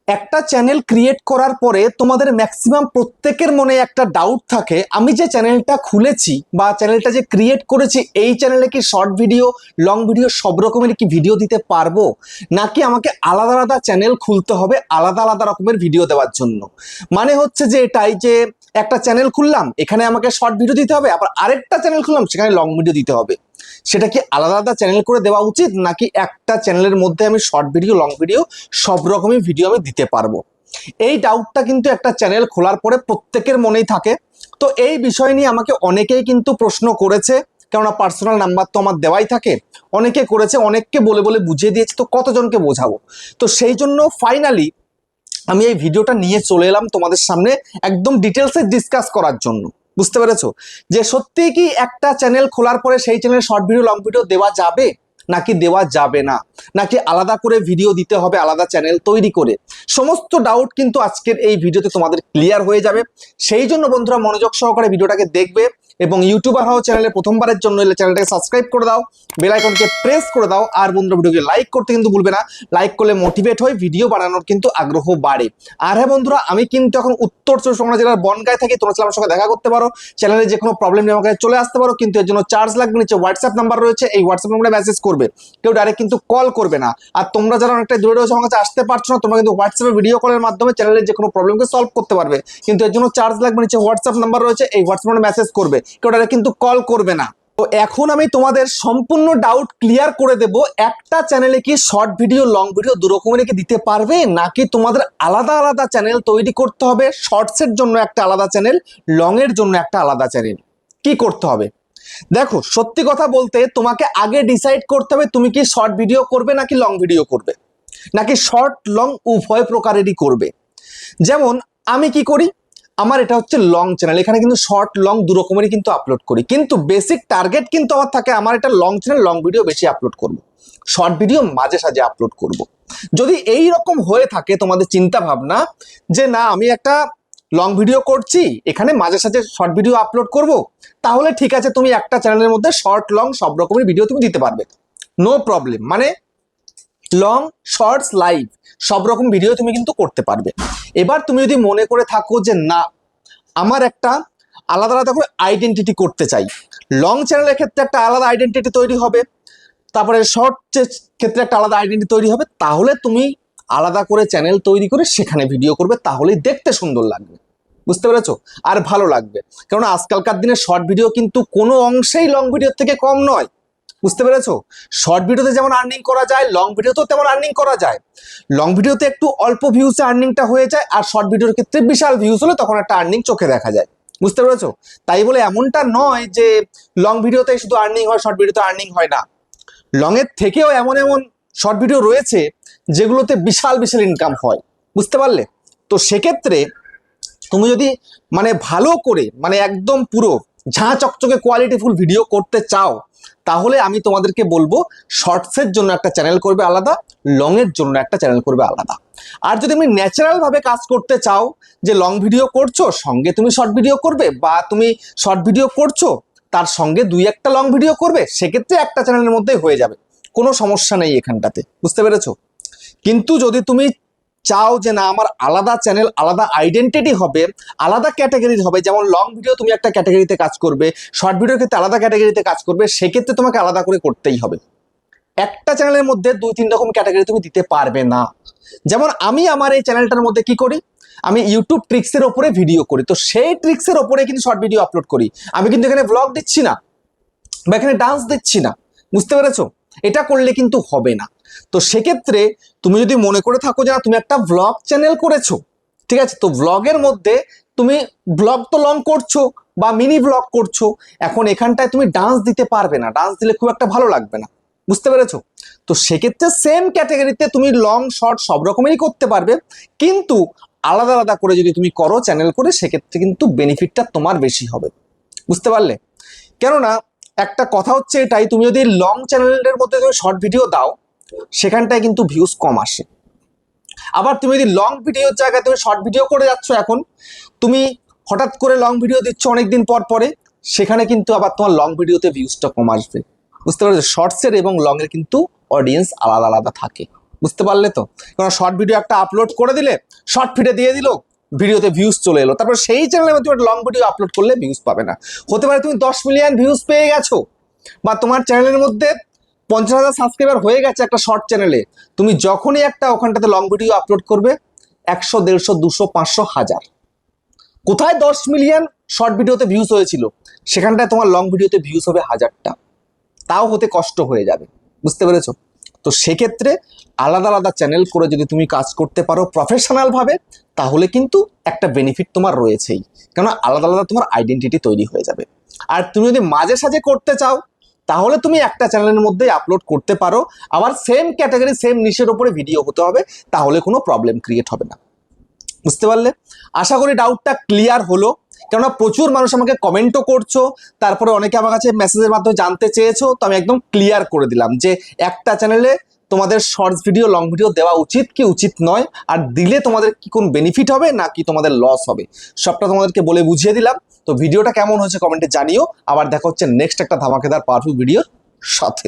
একটা channel create করার পরে তোমাদের ম্যাক্সিমাম প্রত্যেকের মনে একটা ডাউট থাকে, আমি যে চ্যানেলটা খুলেছি বা চ্যানেলটা যে ক্রিয়েট করেছি এই চ্যানেলে কি শর্ট ভিডিও, লং ভিডিও সব রকমের কি ভিডিও দিতে পারবো, নাকি আমাকে আলাদা আলাদা চ্যানেল খুলতে হবে আলাদা আলাদা রকমের ভিডিও দেওয়ার জন্য। মানে হচ্ছে যে এটাই যে একটা চ্যানেল খুললাম এখানে আমাকে শর্ট ভিডিও দিতে হবে, আবার আরেকটা চ্যানেল খুললাম সেখানে লং ভিডিও দিতে হবে। সেটা কি আলাদা আলাদা চ্যানেল করে দেওয়া উচিত, নাকি একটা চ্যানেলের মধ্যে আমি শর্ট ভিডিও, লং ভিডিও সব রকমের ভিডিও আমি দিতে পারবো? এই ডাউটটা কিন্তু একটা চ্যানেল খোলার পরে প্রত্যেকের মনেই থাকে। তো এই বিষয় নিয়ে আমাকে অনেকেই কিন্তু প্রশ্ন করেছে, কেননা পার্সোনাল নাম্বার তো আমার দেওয়াই থাকে। অনেকে করেছে, অনেককে বলে বলে বুঝিয়ে দিয়েছে, তো কতজনকে বোঝাবো। তো সেই জন্য ফাইনালি আমি এই ভিডিওটা নিয়ে চলে এলাম তোমাদের সামনে একদম ডিটেলসে ডিসকাস করার জন্য। বুঝতে পেরেছো যে সত্যি কি একটা চ্যানেল খোলার পরে সেই চ্যানেলে শর্ট ভিডিও, লং ভিডিও দেওয়া যাবে নাকি দেওয়া যাবে না, নাকি আলাদা করে ভিডিও দিতে হবে আলাদা চ্যানেল তৈরি করে। সমস্ত ডাউট কিন্তু আজকের এই ভিডিওতে তোমাদের ক্লিয়ার হয়ে যাবে। সেই জন্য বন্ধুরা মনোযোগ সহকারে ভিডিওটাকে দেখবে এবং ইউটিউবার হও চ্যানেলে প্রথমবারের জন্য এলে চ্যানেলটাকে সাবস্ক্রাইব করে দাও, বেল আইকনকে প্রেস করে দাও, আর বন্ধুরা ভিডিওকে লাইক করতে কিন্তু ভুলবে না। লাইক করলে মোটিভেট হয়, ভিডিও বানানোর কিন্তু আগ্রহ বাড়ে। আর হ্যাঁ বন্ধুরা, আমি কিন্তু এখন উত্তর চব্বিশ পরগনা জেলার বনগাঁয় থাকি। তোমরা আমার সঙ্গে দেখা করতে পারো, চ্যানেলে যে কোনো প্রবলেম নিয়ে আমার কাছে চলে আসতে পারো, কিন্তু এর জন্য চার্জ লাগবে। নিচে হোয়াটসঅ্যাপ নাম্বার রয়েছে, এই হোয়াটসঅ্যাপ নাম্বারে মেসেজ করবে, কেউ ডাইরেক্ট কিন্তু কল করবে না। আর তোমরা যারা অনেকটা দূরে রয়েছে আমার কাছে আসতে পারছো না, তোমরা কিন্তু হোয়াটসঅ্যাপে ভিডিও কলের মাধ্যমে চ্যানেলের যে কোনো প্রবলেমকে সলভ করতে পারবে, কিন্তু এর জন্য চার্জ লাগবে। নিচে হোয়াটসঅ্যাপ নাম্বার রয়েছে, এই হোয়াটসঅ্যাপ নাম্বারে মেসেজ করবে, কেউ ডাইরেক্ট কিন্তু কল করবে না। তো এখন আমি তোমাদের সম্পূর্ণ ডাউট ক্লিয়ার করে দেব, একটা চ্যানেলে কি শর্ট ভিডিও, লং ভিডিও দু রকমের কি দিতে পারবে, নাকি তোমাদের আলাদা আলাদা চ্যানেল তৈরি করতে হবে, শর্টসের জন্য একটা আলাদা চ্যানেল, লং এর জন্য একটা আলাদা চ্যানেল, কি করতে হবে। দেখো সত্যি কথা বলতে তোমাকে আগে ডিসাইড করতে হবে তুমি কি শর্ট ভিডিও করবে নাকি লং ভিডিও করবে, নাকি শর্ট লং উভয় প্রকারেরই করবে। যেমন আমি কি করি, আমার এটা হচ্ছে লং চ্যানেল, এখানে কিন্তু শর্ট লং দু রকমেরই কিন্তু আপলোড করি, কিন্তু বেসিক টার্গেট কিন্তু আমার থাকে আমার এটা লং চ্যানেল, লং ভিডিও বেশি আপলোড করব, শর্ট ভিডিও মাঝে সাঝে আপলোড করব। যদি এই রকম হয়ে থাকে তোমাদের চিন্তা ভাবনা যে না আমি একটা লং ভিডিও করছি এখানে মাঝে সাঝে শর্ট ভিডিও আপলোড করব, তাহলে ঠিক আছে, তুমি একটা চ্যানেলের মধ্যে শর্ট লং সব রকমের ভিডিও তুমি দিতে পারবে, নো প্রবলেম। মানে লং, শর্টস, লাইভ সব রকম ভিডিও তুমি কিন্তু করতে পারবে। এবার তুমি যদি মনে করে থাকো যে না আমার একটা আলাদা আলাদা করে আইডেন্টিটি করতে চাই, লং চ্যানেলের ক্ষেত্রে একটা আলাদা আইডেন্টিটি তৈরি হবে, তারপরে শর্ট ক্ষেত্রে একটা আলাদা আইডেন্টিটি তৈরি হবে, তাহলে তুমি আলাদা করে চ্যানেল তৈরি করে সেখানে ভিডিও করবে, তাহলেই দেখতে সুন্দর লাগবে। বুঝতে পেরেছো? আর ভালো লাগবে, কারণ আজকালকার দিনে শর্ট ভিডিও কিন্তু কোনো অংশেই লং ভিডিওর থেকে কম নয়। বুঝতে পেরেছো? শর্ট ভিডিওতে যেমন আর্নিং করা যায়, লং ভিডিওতেও তেমন আর্নিং করা যায়। লং ভিডিওতে একটু অল্প ভিউসে আর্নিংটা হয়ে যায়, আর শর্ট ভিডিওর ক্ষেত্রে বিশাল ভিউস হলে তখন একটা আর্নিং চোখে দেখা যায়। বুঝতে পেরেছো? তাই বলে এমনটা নয় যে লং ভিডিওতে শুধু আর্নিং হয়, শর্ট ভিডিওতে আর্নিং হয় না। লং এর থেকেও এমন এমন শর্ট ভিডিও রয়েছে যেগুলোতে বিশাল বিশাল ইনকাম হয়। বুঝতে পারলে? তো সেক্ষেত্রে তুমি যদি মানে ভালো করে মানে একদম পুরো ঝাঁ চকচকে কোয়ালিটিফুল ভিডিও করতে চাও, তাহলে আমি তোমাদেরকে বলবো শর্টসের জন্য একটা চ্যানেল করবে আলাদা, লং এর জন্য একটা চ্যানেল করবে আলাদা। আর যদি তুমি ন্যাচারাল ভাবে কাজ করতে চাও, যে লং ভিডিও করছো সঙ্গে তুমি শর্ট ভিডিও করবে, বা তুমি শর্ট ভিডিও করছো তার সঙ্গে দুই একটা লং ভিডিও করবে, সেক্ষেত্রে একটা চ্যানেলের মধ্যে হয়ে যাবে, কোনো সমস্যা নেই এখানটাতে। বুঝতে পেরেছো? কিন্তু যদি তুমি চাও যে না আমার আলাদা চ্যানেল, আলাদা আইডেন্টিটি হবে, আলাদা ক্যাটাগরির হবে, যেমন লং ভিডিও তুমি একটা ক্যাটাগরিতে কাজ করবে, শর্ট ভিডিওর ক্ষেত্রে আলাদা ক্যাটাগরিতে কাজ করবে, সেক্ষেত্রে তোমাকে আলাদা করে করতেই হবে। একটা চ্যানেলের মধ্যে দুই তিন রকম ক্যাটাগরি তুমি দিতে পারবে না। যেমন আমি আমার এই চ্যানেলটার মধ্যে কি করি, আমি ইউটিউব ট্রিক্সের ওপরে ভিডিও করি, তো সেই ট্রিক্সের ওপরে কিন্তু শর্ট ভিডিও আপলোড করি। আমি কিন্তু এখানে ব্লগ দিচ্ছি না বা এখানে ডান্স দিচ্ছি না। বুঝতে পেরেছো? এটা করলে কিন্তু হবে না। তো সেক্ষেত্রে তুমি যদি মনে করে থাকো যে তুমি একটা ব্লগ চ্যানেল করেছো, ঠিক আছে, তো ব্লগের মধ্যে তুমি ব্লগ তো লং করছো বা মিনি ব্লগ করছো, এখন এখানটায় তুমি ডান্স দিতে পারবে না, ডান্স দিলে খুব একটা ভালো লাগবে না। বুঝতে পেরেছো? তো সেক্ষেত্রে সেম ক্যাটাগরিতে তুমি লং শর্ট সব রকমেরই করতে পারবে, কিন্তু আলাদা আলাদা করে যদি তুমি করো চ্যানেল করে, সেক্ষেত্রে কিন্তু বেনিফিটটা তোমার বেশি হবে। বুঝতে পারলে? কেননা একটা কথা হচ্ছে এটাই, তুমি যদি লং চ্যানেলের মধ্যে তুমি শর্ট ভিডিও দাও সেখানটায় কিন্তু ভিউজ কম আসে। আবার তুমি যদি লং ভিডিওর জায়গায় তুমি শর্ট ভিডিও করে যাচ্ছ, এখন তুমি হঠাৎ করে লং ভিডিও দিচ্ছ অনেকদিন পর পরে, সেখানে কিন্তু আবার তোমার লং ভিডিওতে ভিউজটা কম আসবে। বুঝতে পারছো? শর্টসের এবং লং এর কিন্তু অডিয়েন্স আলাদা আলাদা থাকে। বুঝতে পারলে তো? কারণ শর্ট ভিডিও একটা আপলোড করে দিলে, শর্ট ফিডে দিয়ে দিল, ভিডিওতে ভিউজ চলে এলো, তারপর সেই চ্যানেলে তুমি লং ভিডিও আপলোড করলে ভিউজ পাবে না। হতে পারে তুমি 10 মিলিয়ন ভিউজ পেয়ে গেছো, বা তোমার চ্যানেলের মধ্যে 50,000 সাবস্ক্রাইবার হয়ে গেছে একটা শর্ট চ্যানেলে, তুমি যখনই একটা ওখানটাতে লং ভিডিও আপলোড করবে 100, 150, 200, 500, 1000, কোথায় 10 মিলিয়ন শর্ট ভিডিওতে ভিউজ হয়েছিল, সেখানটায় তোমার লং ভিডিওতে ভিউজ হবে 1000টা, তাও হতে কষ্ট হয়ে যাবে। বুঝতে পেরেছো? তো সেক্ষেত্রে আলাদা আলাদা চ্যানেল করে যদি তুমি কাজ করতে পারো প্রফেশনাল ভাবে, তাহলে কিন্তু একটা বেনিফিট তোমার রয়েছেই, কেননা আলাদা আলাদা তোমার আইডেন্টিটি তৈরি হয়ে যাবে। আর তুমি যদি মাঝে সাঝে করতে চাও, তাহলে তুমি একটা চ্যানেলের মধ্যে আপলোড করতে পারো, আবার সেম ক্যাটাগরি সেম নিশের উপরে ভিডিও হতে হবে, তাহলে কোনো প্রবলেম ক্রিয়েট হবে না। বুঝতে পারলে? আশা করি ডাউটটা ক্লিয়ার হলো, কেননা প্রচুর মানুষ আমাকে কমেন্টও করছো, তারপরে অনেকে আমার কাছে মেসেজের মাধ্যমে জানতে চেয়েছো, তো আমি একদম ক্লিয়ার করে দিলাম যে একটা চ্যানেলে তোমাদের শর্টস ভিডিও লং ভিডিও দেওয়া উচিত কি উচিত নয়, আর দিলে তোমাদের কি কোন বেনিফিট হবে না কি তোমাদের লস হবে, সবটা তোমাদেরকে বলে বুঝিয়ে দিলাম। তো ভিডিওটা কেমন হয়েছে কমেন্টে জানিও। আবার দেখা হচ্ছে নেক্সট একটা ধামাকেদার পাওয়ারফুল ভিডিওর সাথে।